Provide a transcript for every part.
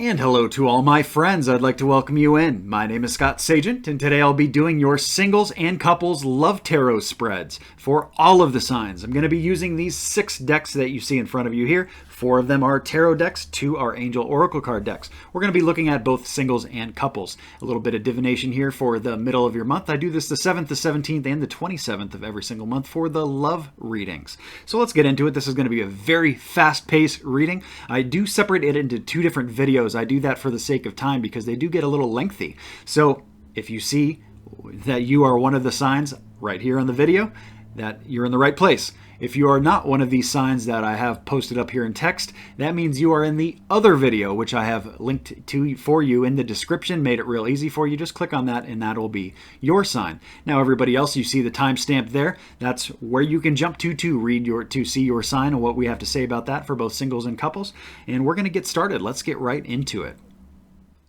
And hello to all my friends. I'd like to welcome you in. My name is Scott Sagent, and today I'll be doing your singles and couples love tarot spreads for all of the signs. I'm going to be using these 6 decks that you see in front of you here. 4 of them are tarot decks, 2 are angel oracle card decks. We're going to be looking at both singles and couples. A little bit of divination here for the middle of your month. I do this the 7th, the 17th, and the 27th of every single month for the love readings. So let's get into it. This is going to be a very fast-paced reading. I do separate it into 2 different videos. I do that for the sake of time because they do get a little lengthy. So if you see that you are one of the signs right here on the video, that you're in the right place. If you are not one of these signs that I have posted up here in text, that means you are in the other video, which I have linked to for you in the description, made it real easy for you. Just click on that and that'll be your sign. Now everybody else, you see the timestamp there. That's where you can jump to see your sign and what we have to say about that for both singles and couples. And we're going to get started. Let's get right into it.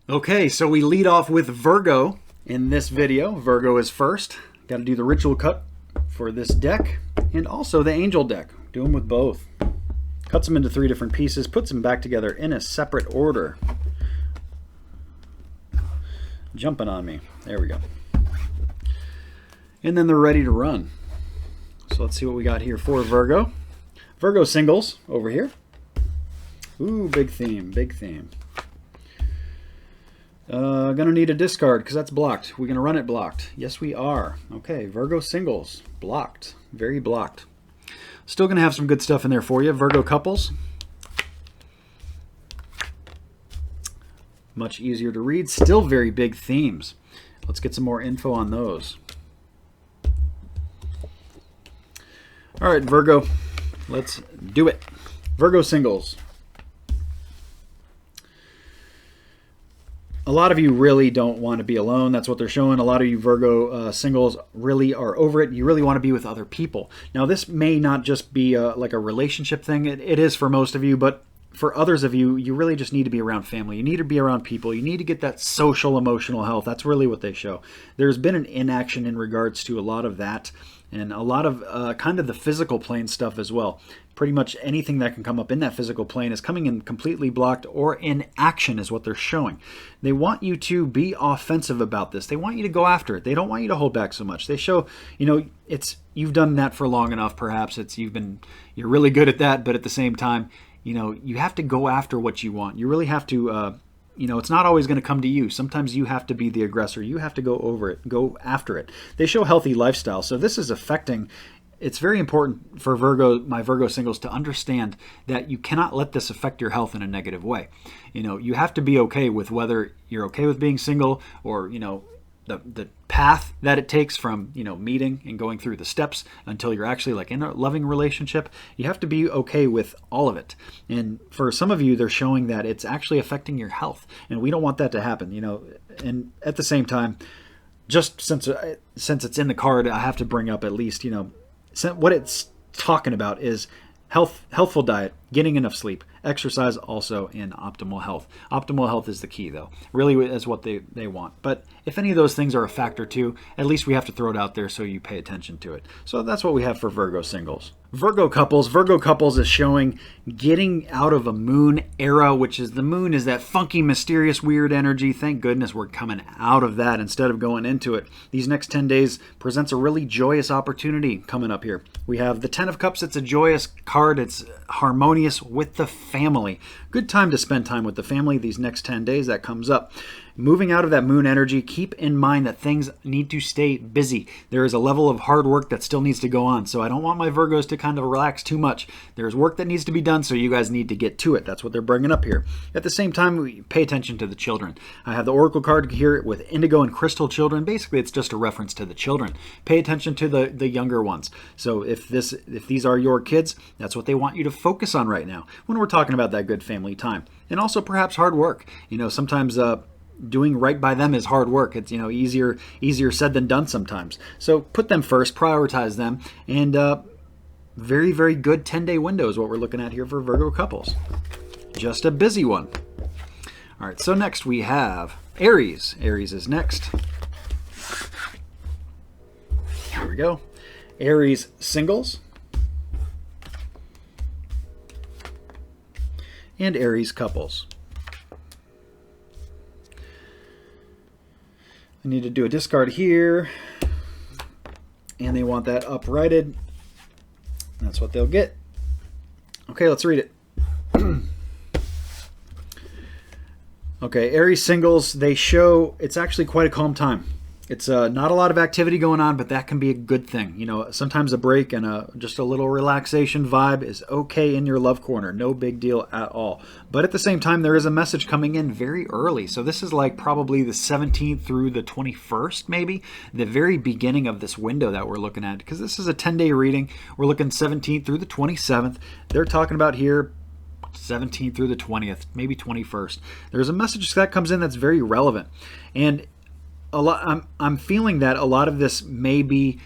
Okay, so we lead off with Virgo in this video. Virgo is first. Got to do the ritual cut for this deck and also the angel deck. Do them with both. Cuts them into 3 different pieces, puts them back together in a separate order. Jumping on me. There we go. And then they're ready to run. So let's see what we got here for Virgo. Virgo singles over here. Ooh, big theme, big theme. Gonna need a discard because that's blocked. We're gonna run it blocked. Yes, we are. Okay, Virgo singles, blocked, very blocked. Still gonna have some good stuff in there for you. Virgo couples, much easier to read. Still very big themes. Let's get some more info on those. All right, Virgo, let's do it. Virgo singles. A lot of you really don't want to be alone. That's what they're showing. A lot of you Virgo singles really are over it. You really want to be with other people. Now, this may not just be like a relationship thing. It is for most of you, but for others of you, you really just need to be around family. You need to be around people. You need to get that social, emotional health. That's really what they show. There's been an inaction in regards to a lot of that and a lot of kind of the physical plane stuff as well. Pretty much anything that can come up in that physical plane is coming in completely blocked or in action is what they're showing. They want you to be offensive about this. They want you to go after it. They don't want you to hold back so much. They show, you know, you've done that for long enough. Perhaps you're really good at that, but at the same time, you know, you have to go after what you want. You really have to, you know, it's not always going to come to you. Sometimes you have to be the aggressor. You have to go after it. They show healthy lifestyle. So this is affecting. It's very important for my Virgo singles to understand that you cannot let this affect your health in a negative way. You know, you have to be okay with whether you're okay with being single or, you know, the path that it takes from, you know, meeting and going through the steps until you're actually like in a loving relationship. You have to be okay with all of it. And for some of you, they're showing that it's actually affecting your health. And we don't want that to happen, you know. And at the same time, just since it's in the card, I have to bring up at least, you know, what it's talking about is healthful diet, getting enough sleep, exercise also, and optimal health. Optimal health is the key, though. Really is what they want. But if any of those things are a factor too, at least we have to throw it out there so you pay attention to it. So that's what we have for Virgo singles. Virgo couples is showing getting out of a moon era, which is the moon is that funky, mysterious, weird energy. Thank goodness we're coming out of that instead of going into it. These next 10 days presents a really joyous opportunity coming up here. We have the 10 of Cups. It's a joyous card. It's harmonious with the family. Good time to spend time with the family these next 10 days. That comes up. Moving out of that moon energy, keep in mind that things need to stay busy. There is a level of hard work that still needs to go on. So I don't want my Virgos to kind of relax too much. There's work that needs to be done, so you guys need to get to it. That's what they're bringing up here. At the same time, we pay attention to the children. I have the Oracle card here with indigo and crystal children. Basically, it's just a reference to the children. Pay attention to the younger ones. So if these are your kids, that's what they want you to focus on right now when we're talking about that good family time. And also perhaps hard work. You know, sometimes doing right by them is hard work. It's, you know, easier said than done sometimes. So put them first, prioritize them, and very, very good 10-day window is what we're looking at here for Virgo couples. Just a busy one. All right, so next we have Aries. Aries is next. Here we go. Aries singles and Aries couples. I need to do a discard here, and they want that uprighted. That's what they'll get. Okay, let's read it. Okay, Aries singles, they show it's actually quite a calm time. It's not a lot of activity going on, but that can be a good thing. You know, sometimes a break and just a little relaxation vibe is okay in your love corner. No big deal at all. But at the same time, there is a message coming in very early. So this is like probably the 17th through the 21st, maybe, the very beginning of this window that we're looking at. Because this is a 10-day reading. We're looking 17th through the 27th. They're talking about here 17th through the 20th, maybe 21st. There's a message that comes in that's very relevant. And I'm feeling that a lot of this may be,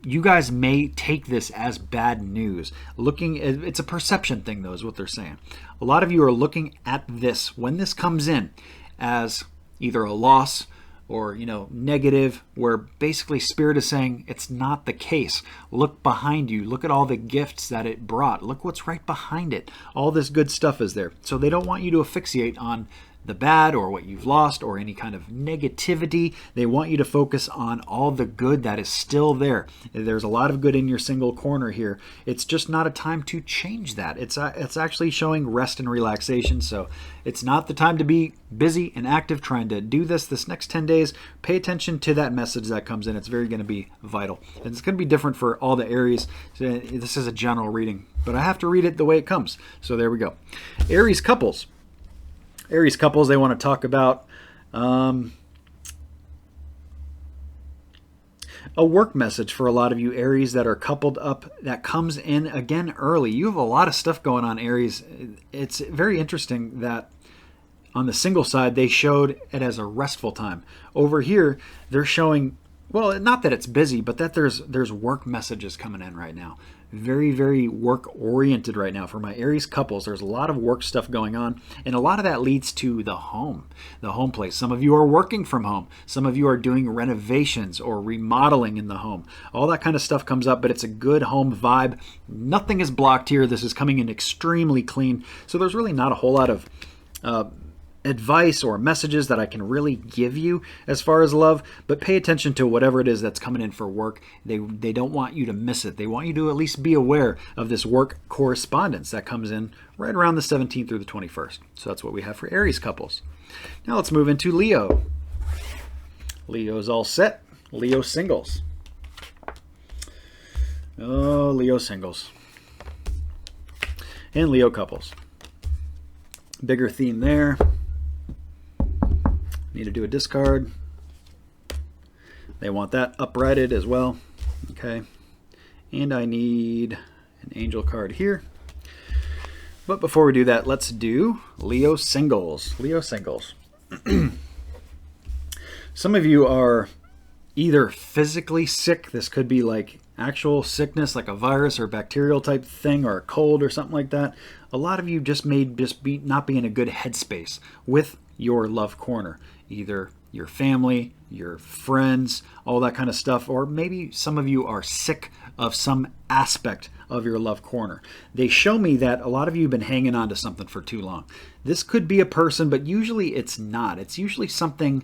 you guys may take this as bad news. It's a perception thing though, is what they're saying. A lot of you are looking at this, when this comes in, as either a loss or, you know, negative, where basically Spirit is saying it's not the case. Look behind you. Look at all the gifts that it brought. Look what's right behind it. All this good stuff is there. So they don't want you to asphyxiate on the bad or what you've lost or any kind of negativity. They want you to focus on all the good that is still there. There's a lot of good in your single corner here. It's just not a time to change that. It's actually showing rest and relaxation. So it's not the time to be busy and active trying to do this next 10 days. Pay attention to that message that comes in. It's very going to be vital. And it's going to be different for all the Aries. So this is a general reading, but I have to read it the way it comes. So there we go. Aries couples. Aries couples, they want to talk about a work message for a lot of you Aries that are coupled up that comes in again early. You have a lot of stuff going on, Aries. It's very interesting that on the single side, they showed it as a restful time. Over here, they're showing, well, not that it's busy, but that there's work messages coming in right now. Very, very work-oriented right now for my Aries couples. There's a lot of work stuff going on, and a lot of that leads to the home place. Some of you are working from home. Some of you are doing renovations or remodeling in the home. All that kind of stuff comes up, but it's a good home vibe. Nothing is blocked here. This is coming in extremely clean, so there's really not a whole lot of advice or messages that I can really give you as far as love, but pay attention to whatever it is that's coming in for work. They don't want you to miss it. They want you to at least be aware of this work correspondence that comes in right around the 17th through the 21st. So that's what we have for Aries couples. Now let's move into Leo. Leo's all set. Leo singles. Oh, Leo singles. And Leo couples. Bigger theme there. Need to do a discard. They want that uprighted as well. Okay. And I need an angel card here. But before we do that, let's do Leo singles. Leo singles. Some of you are either physically sick. This could be like actual sickness, like a virus or bacterial type thing, or a cold or something like that. A lot of you just may not be in a good headspace with your love corner. Either your family, your friends, all that kind of stuff, or maybe some of you are sick of some aspect of your love corner. They show me that a lot of you have been hanging on to something for too long. This could be a person, but usually it's not. It's usually something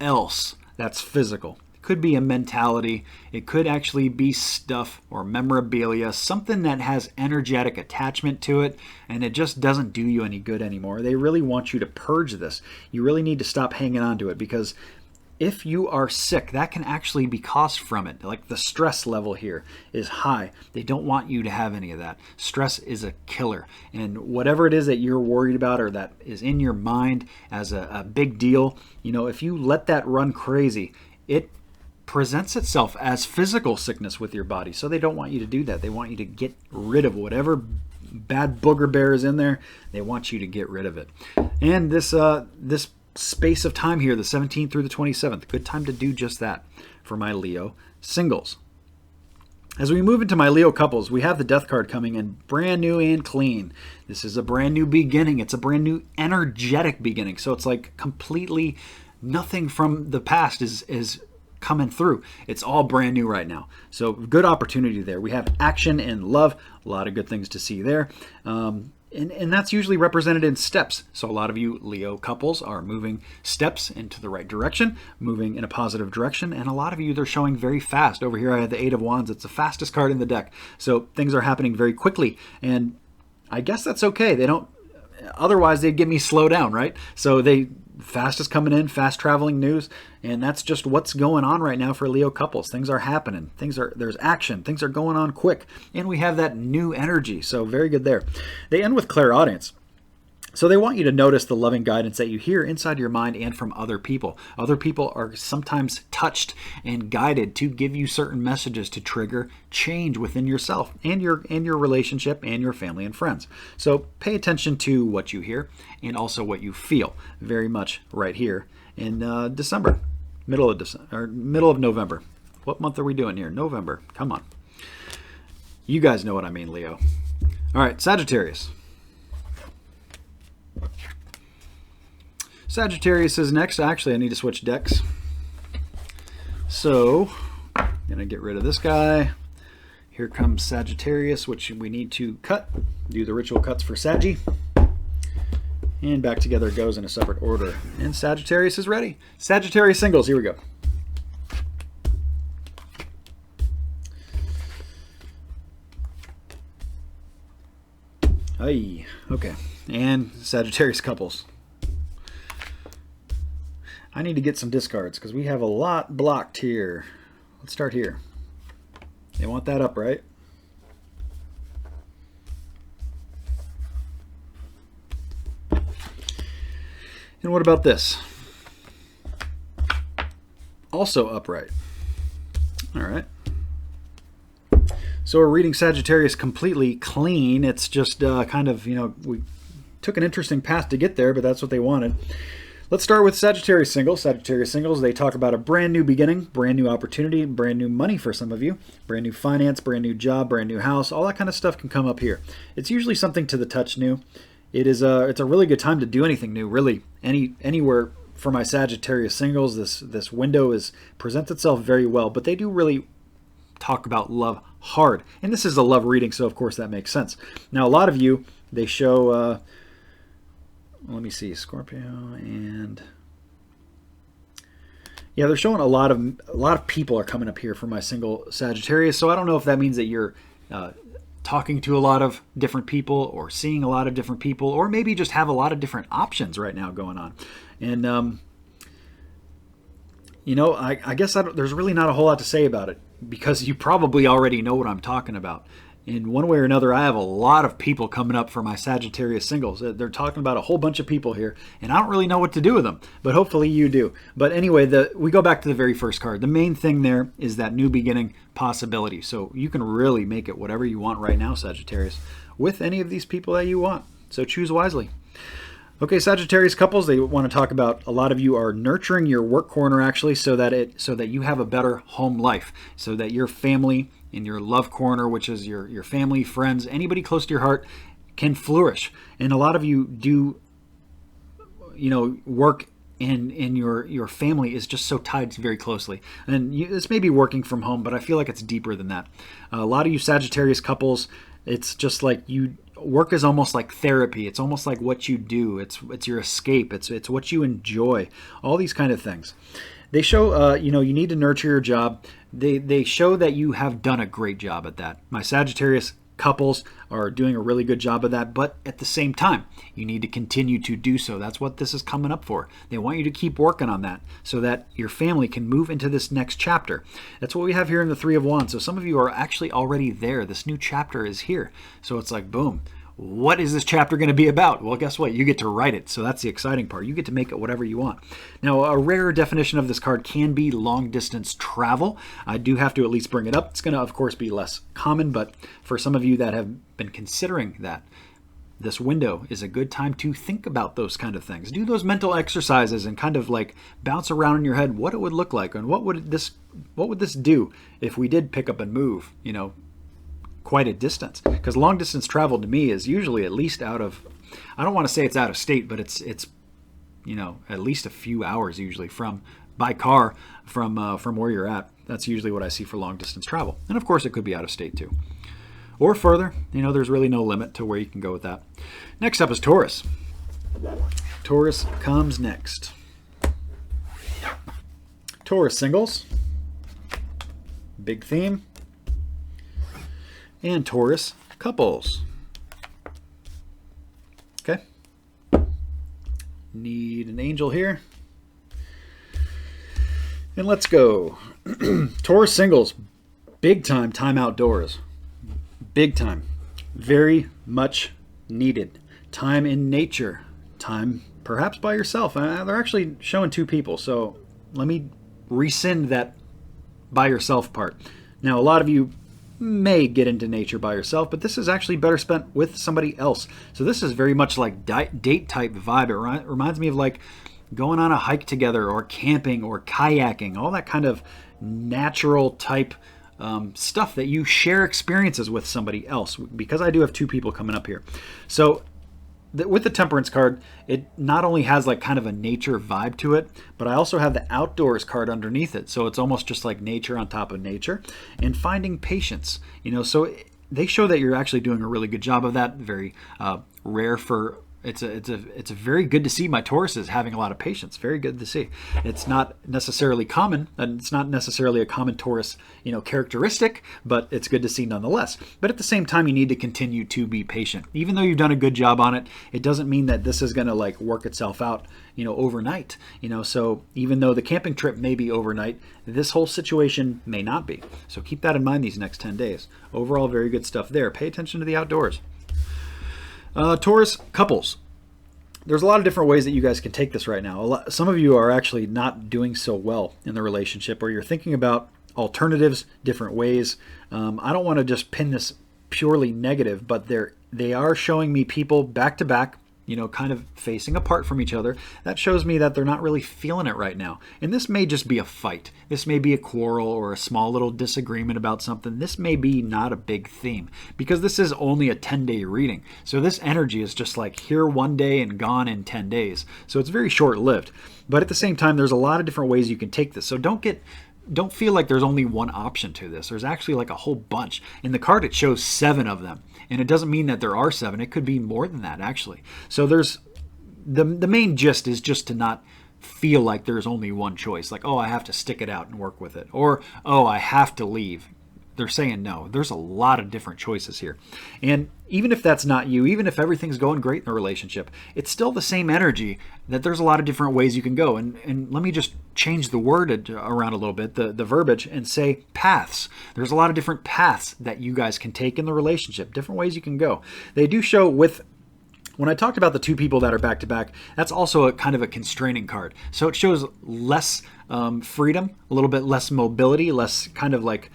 else that's physical. Could be a mentality. It could actually be stuff or memorabilia, something that has energetic attachment to it, and it just doesn't do you any good anymore. They really want you to purge this. You really need to stop hanging on to it, because if you are sick, that can actually be caused from it. Like the stress level here is high. They don't want you to have any of that. Stress is a killer. And whatever it is that you're worried about or that is in your mind as a big deal, you know, if you let that run crazy, it presents itself as physical sickness with your body. So they don't want you to do that. They want you to get rid of whatever bad booger bear is in there. They want you to get rid of it. And this space of time here, the 17th through the 27th, good time to do just that for my Leo singles. As we move into my Leo couples, we have the Death card coming in brand new and clean. This is a brand new beginning. It's a brand new energetic beginning. So it's like completely nothing from the past is coming through. It's all brand new right now. So good opportunity there. We have action and love. A lot of good things to see there. And that's usually represented in steps. So a lot of you Leo couples are moving steps into the right direction, moving in a positive direction, and a lot of you, they're showing very fast. Over here I have the Eight of Wands. It's the fastest card in the deck. So things are happening very quickly, and I guess that's okay. They don't, otherwise they'd get me slow down, right? So fast is coming in, fast traveling news, and that's just what's going on right now for Leo couples. Things are happening. There's action. Things are going on quick, and we have that new energy. So very good there. They end with clairaudience. So they want you to notice the loving guidance that you hear inside your mind and from other people. Other people are sometimes touched and guided to give you certain messages to trigger change within yourself and your relationship and your family and friends. So pay attention to what you hear and also what you feel very much right here in December, middle of November. What month are we doing here? November. Come on. You guys know what I mean, Leo. All right, Sagittarius. Sagittarius is next. Actually, I need to switch decks. So, I'm going to get rid of this guy. Here comes Sagittarius, which we need to cut. Do the ritual cuts for Saggy. And back together it goes in a separate order. And Sagittarius is ready. Sagittarius singles. Here we go. Aye. Okay. And Sagittarius couples. I need to get some discards because we have a lot blocked here. Let's start here. They want that up, right? And what about this? Also upright. All right. So we're reading Sagittarius completely clean. It's just kind of, we took an interesting path to get there, but that's what they wanted. Let's start with Sagittarius singles. Sagittarius singles, they talk about a brand new beginning, brand new opportunity, brand new money for some of you, brand new finance, brand new job, brand new house. All that kind of stuff can come up here. It's usually something to the touch new. It's a really good time to do anything new, really. Anywhere for my Sagittarius singles, this window presents itself very well, but they do really talk about love hard. And this is a love reading, so of course that makes sense. Now, a lot of you, they show... let me see, Scorpio, and yeah, they're showing a lot of people are coming up here for my single Sagittarius. So I don't know if that means that you're talking to a lot of different people or seeing a lot of different people, or maybe just have a lot of different options right now going on. And I guess there's really not a whole lot to say about it because you probably already know what I'm talking about. In one way or another, I have a lot of people coming up for my Sagittarius singles. They're talking about a whole bunch of people here, and I don't really know what to do with them, but hopefully you do. But anyway, we go back to the very first card. The main thing there is that new beginning possibility. So you can really make it whatever you want right now, Sagittarius, with any of these people that you want. So choose wisely. Okay, Sagittarius couples, they want to talk about, a lot of you are nurturing your work corner actually so that you have a better home life, so that your family in your love corner, which is your family, friends, anybody close to your heart, can flourish. And a lot of you do, work in your family is just so tied very closely. And this may be working from home, but I feel like it's deeper than that. A lot of you Sagittarius couples, it's just like work is almost like therapy. It's almost like what you do. It's your escape. It's what you enjoy. All these kind of things. They show, you need to nurture your job. They show that you have done a great job at that. My Sagittarius couples are doing a really good job of that, but at the same time, you need to continue to do so. That's what this is coming up for. They want you to keep working on that so that your family can move into this next chapter. That's what we have here in the Three of Wands. So some of you are actually already there. This new chapter is here. So it's like, boom. What is this chapter going to be about? Well, guess what? You get to write it. So that's the exciting part. You get to make it whatever you want. Now, a rare definition of this card can be long distance travel. I do have to at least bring it up. It's going to, of course, be less common, but for some of you that have been considering that, this window is a good time to think about those kind of things. Do those mental exercises and kind of like bounce around in your head what it would look like and what would this do if we did pick up and move, quite a distance, because long distance travel to me is usually at least I don't want to say it's out of state, but it's at least a few hours usually by car from where you're at. That's usually what I see for long distance travel, and of course it could be out of state too. or further. You know, there's really no limit to where you can go with that. Next up is Taurus. Taurus comes next. Taurus singles, big theme, and Taurus couples. Okay. Need an angel here. And let's go. Taurus singles, big time outdoors. Big time. Very much needed. Time in nature. Time perhaps by yourself. They're actually showing two people, so let me rescind that by yourself part. Now, a lot of you may get into nature by yourself, but this is actually better spent with somebody else. So this is very much like date type vibe. It reminds me of like going on a hike together, or camping, or kayaking, all that kind of natural type stuff that you share experiences with somebody else, because I do have two people coming up here. So with the Temperance card, it not only has like kind of a nature vibe to it, but I also have the Outdoors card underneath it. So it's almost just like nature on top of nature, and finding patience. You know, so they show that you're actually doing a really good job of that. Very rare for. It's a very good to see my Taurus is having a lot of patience. Very good to see. It's not necessarily common, and it's not necessarily a common Taurus, you know, characteristic, but it's good to see nonetheless. But at the same time, you need to continue to be patient. Even though you've done a good job on it, it doesn't mean that this is going to like work itself out, you know, overnight. You know, so even though the camping trip may be overnight, this whole situation may not be. So keep that in mind these next 10 days. Overall, very good stuff there. Pay attention to the outdoors. Taurus couples. There's a lot of different ways that you guys can take this right now. Some of you are actually not doing so well in the relationship, or you're thinking about alternatives, different ways. I don't want to just pin this purely negative, but they are showing me people back to back, you know, kind of facing apart from each other. That shows me that they're not really feeling it right now. And this may just be a fight. This may be a quarrel or a small little disagreement about something. This may be not a big theme, because this is only a 10-day reading. So this energy is just like here one day and gone in 10 days. So it's very short-lived. But at the same time, there's a lot of different ways you can take this. So don't feel like there's only one option to this. There's actually like a whole bunch. In the card, it shows 7 of them. And it doesn't mean that there are 7. It could be more than that, actually. So there's the main gist is just to not feel like there's only one choice. Like, oh, I have to stick it out and work with it. Or, oh, I have to leave. They're saying no. There's a lot of different choices here. And even if that's not you, even if everything's going great in the relationship, it's still the same energy that there's a lot of different ways you can go. And let me just change the word around a little bit, the verbiage, and say paths. There's a lot of different paths that you guys can take in the relationship, different ways you can go. They do show when I talked about the two people that are back to back, that's also a kind of a constraining card. So it shows less freedom, a little bit less mobility, less kind of like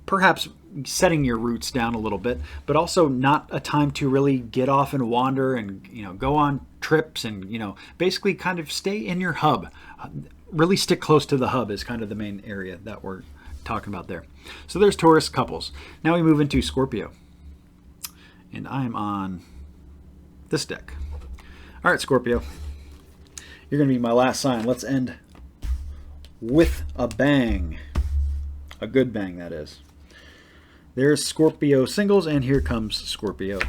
perhaps setting your roots down a little bit, but also not a time to really get off and wander and, you know, go on trips and, you know, basically kind of stay in your hub. Really stick close to the hub is kind of the main area that we're talking about there. So there's Taurus couples. Now we move into Scorpio. And I'm on this deck. All right, Scorpio. You're going to be my last sign. Let's end with a bang. A good bang, that is. There's Scorpio singles, and here comes Scorpio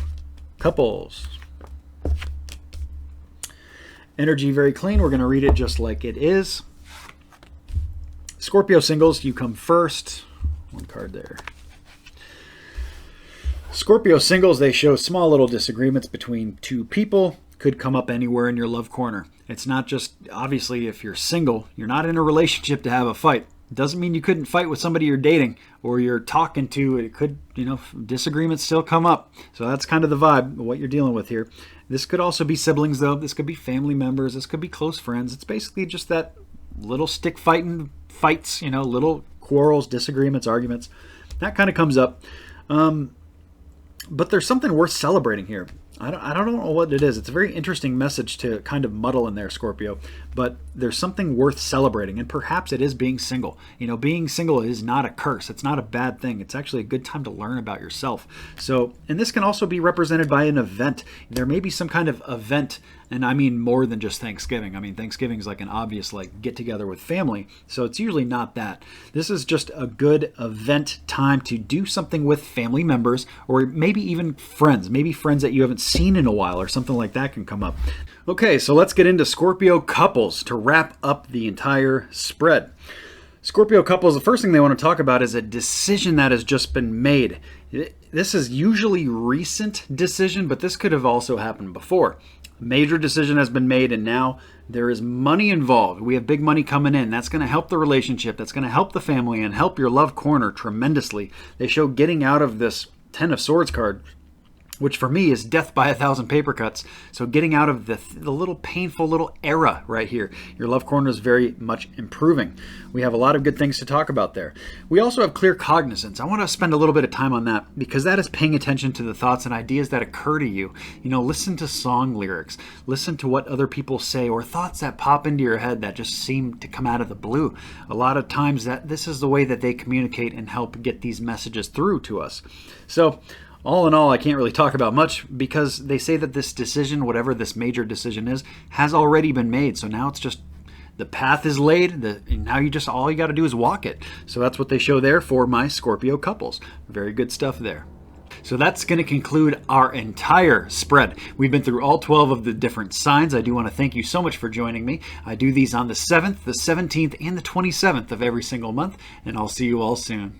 couples. Energy very clean. We're going to read it just like it is. Scorpio singles, you come first. One card there. Scorpio singles, they show small little disagreements between two people. Could come up anywhere in your love corner. It's not just, obviously, if you're single, you're not in a relationship to have a fight. Doesn't mean you couldn't fight with somebody you're dating or you're talking to. It could, you know, disagreements still come up. So that's kind of the vibe of what you're dealing with here. This could also be siblings, though. This could be family members. This could be close friends. It's basically just that little stick fights, you know, little quarrels, disagreements, arguments. That kind of comes up. But there's something worth celebrating here. I don't know what it is. It's a very interesting message to kind of muddle in there, Scorpio, but there's something worth celebrating, and perhaps it is being single. You know, being single is not a curse. It's not a bad thing. It's actually a good time to learn about yourself. So, and this can also be represented by an event. There may be some kind of event, and I mean more than just Thanksgiving. I mean, Thanksgiving is like an obvious like get together with family, so it's usually not that. This is just a good event time to do something with family members, or maybe even friends. Maybe friends that you haven't seen in a while, or something like that can come up. Okay, so let's get into Scorpio couples to wrap up the entire spread. Scorpio couples, the first thing they want to talk about is a decision that has just been made. This is usually recent decision, but this could have also happened before. A major decision has been made, and now there is money involved. We have big money coming in. That's going to help the relationship. That's going to help the family and help your love corner tremendously. They show getting out of this Ten of Swords card, which for me is death by 1,000 paper cuts. So getting out of the little painful little era right here. Your love corner is very much improving. We have a lot of good things to talk about there. We also have clear cognizance. I want to spend a little bit of time on that because that is paying attention to the thoughts and ideas that occur to you. You know, listen to song lyrics. Listen to what other people say, or thoughts that pop into your head that just seem to come out of the blue. A lot of times that this is the way that they communicate and help get these messages through to us. So all in all, I can't really talk about much because they say that this decision, whatever this major decision is, has already been made. So now it's just the path is laid. And now all you got to do is walk it. So that's what they show there for my Scorpio couples. Very good stuff there. So that's going to conclude our entire spread. We've been through all 12 of the different signs. I do want to thank you so much for joining me. I do these on the 7th, the 17th, and the 27th of every single month, and I'll see you all soon.